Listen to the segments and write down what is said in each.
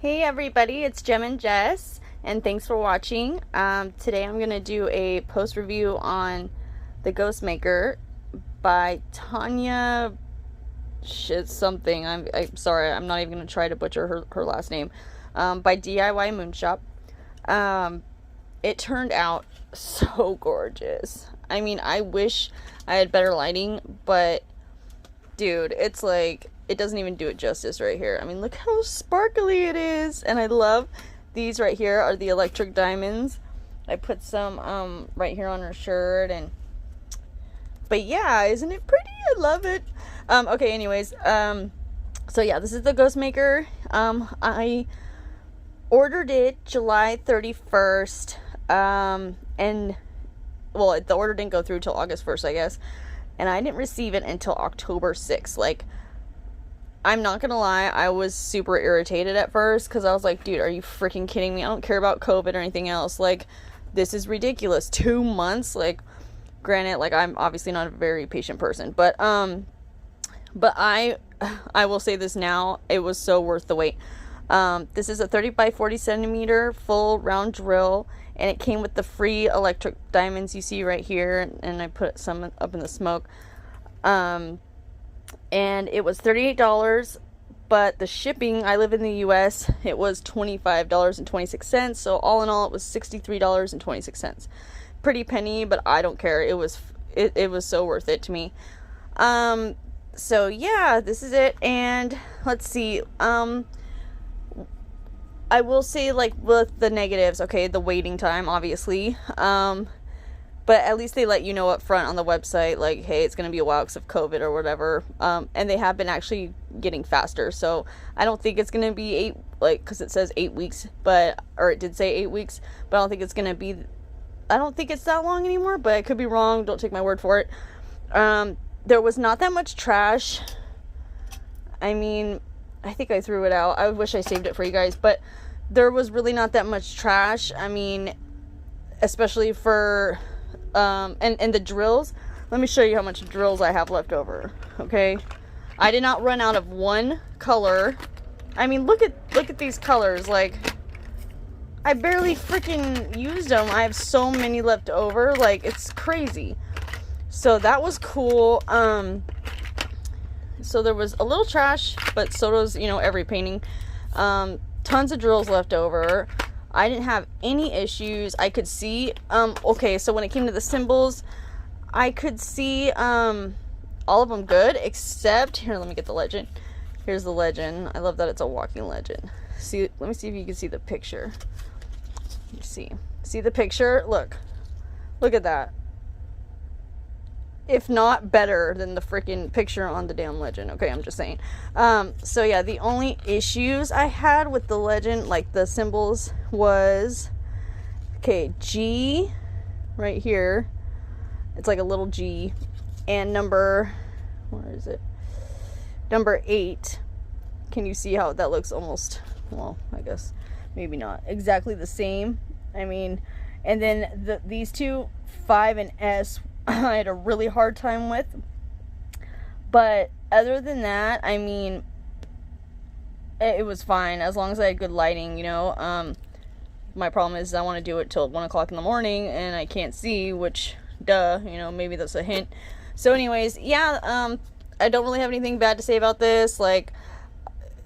Hey everybody, it's Jem and Jess, and thanks for watching. Today I'm going to do a post review on the Ghostmaker by Tanya Shatseva. I'm sorry, I'm not even going to try to butcher her last name. By Diymoonshop. It turned out so gorgeous. I mean, I wish I had better lighting, but dude, it's like, it doesn't even do it justice right here. I mean, look how sparkly it is. And I love these right here are the electric diamonds. I put some right here on her shirt, but yeah, isn't it pretty? I love it. Okay, anyways, so yeah, this is the Ghostmaker. I ordered it July 31st. And well, the order didn't go through till August 1st, I guess. And I didn't receive it until October 6th. Like, I'm not gonna lie, I was super irritated at first because I was like, dude, are you freaking kidding me? I don't care about COVID or anything else. Like, this is ridiculous. 2 months? Like, granted, like, I'm obviously not a very patient person, but I will say this now, it was so worth the wait. This is a 30 by 40 centimeter full round drill, and it came with the free electric diamonds you see right here, and I put some up in the smoke. And it was $38, but the shipping, I live in the US, it was $25.26, so all in all it was $63.26. Pretty penny, but I don't care. It was so worth it to me. So yeah, this is it, and let's see, I will say, like, with the negatives, okay, the waiting time, obviously, but at least they let you know up front on the website, like, hey, it's going to be a while because of COVID or whatever. And they have been actually getting faster. So I don't think it's going to be because it says 8 weeks, or it did say 8 weeks, but I don't think it's going to be, I don't think it's that long anymore, but I could be wrong. Don't take my word for it. There was not that much trash. I mean, I think I threw it out. I wish I saved it for you guys, but there was really not that much trash. I mean, especially for, and the drills. Let me show you how much drills I have left over. Okay, I did not run out of one color. I mean, look at these colors. Like, I barely freaking used them. I have so many left over. Like, it's crazy. So that was cool. So there was a little trash, but so does, every painting. Tons of drills left over. I didn't have any issues. I could see, okay, so when it came to the symbols, I could see, all of them good, except, here, let me get the legend. Here's the legend. I love that it's a walking legend. See, let me see if you can see the picture. Let me see the picture? Look at that. If not better than the freaking picture on the damn legend. Okay, I'm just saying. So yeah, the only issues I had with the legend, like the symbols, was, okay, G right here. It's like a little G. And where is it? Number 8. Can you see how that looks almost, well, I guess maybe not exactly the same. I mean, and then these two, 5 and S, I had a really hard time with. But other than that, I mean, it was fine as long as I had good lighting, My problem is I want to do it till 1 o'clock in the morning and I can't see, which, duh, maybe that's a hint. So anyways, yeah, I don't really have anything bad to say about this, like,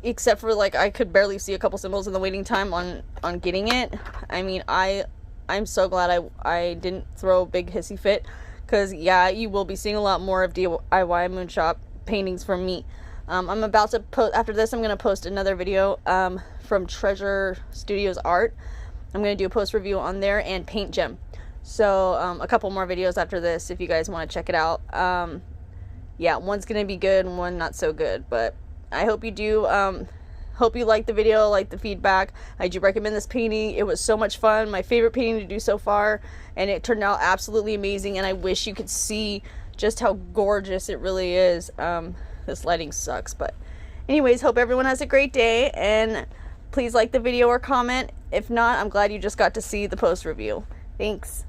except for, like, I could barely see a couple symbols in the waiting time on getting it. I mean, I'm so glad I didn't throw a big hissy fit. Because, yeah, you will be seeing a lot more of Diymoonshop paintings from me. I'm about to post, after this, I'm going to post another video from Treasure Studios Art. I'm going to do a post review on there and Paint Gem. So, a couple more videos after this if you guys want to check it out. Yeah, one's going to be good and one not so good. But I hope you do. Hope you liked the video, like the feedback. I do recommend this painting. It was so much fun. My favorite painting to do so far. And it turned out absolutely amazing. And I wish you could see just how gorgeous it really is. This lighting sucks. But anyways, hope everyone has a great day. And please like the video or comment. If not, I'm glad you just got to see the post review. Thanks.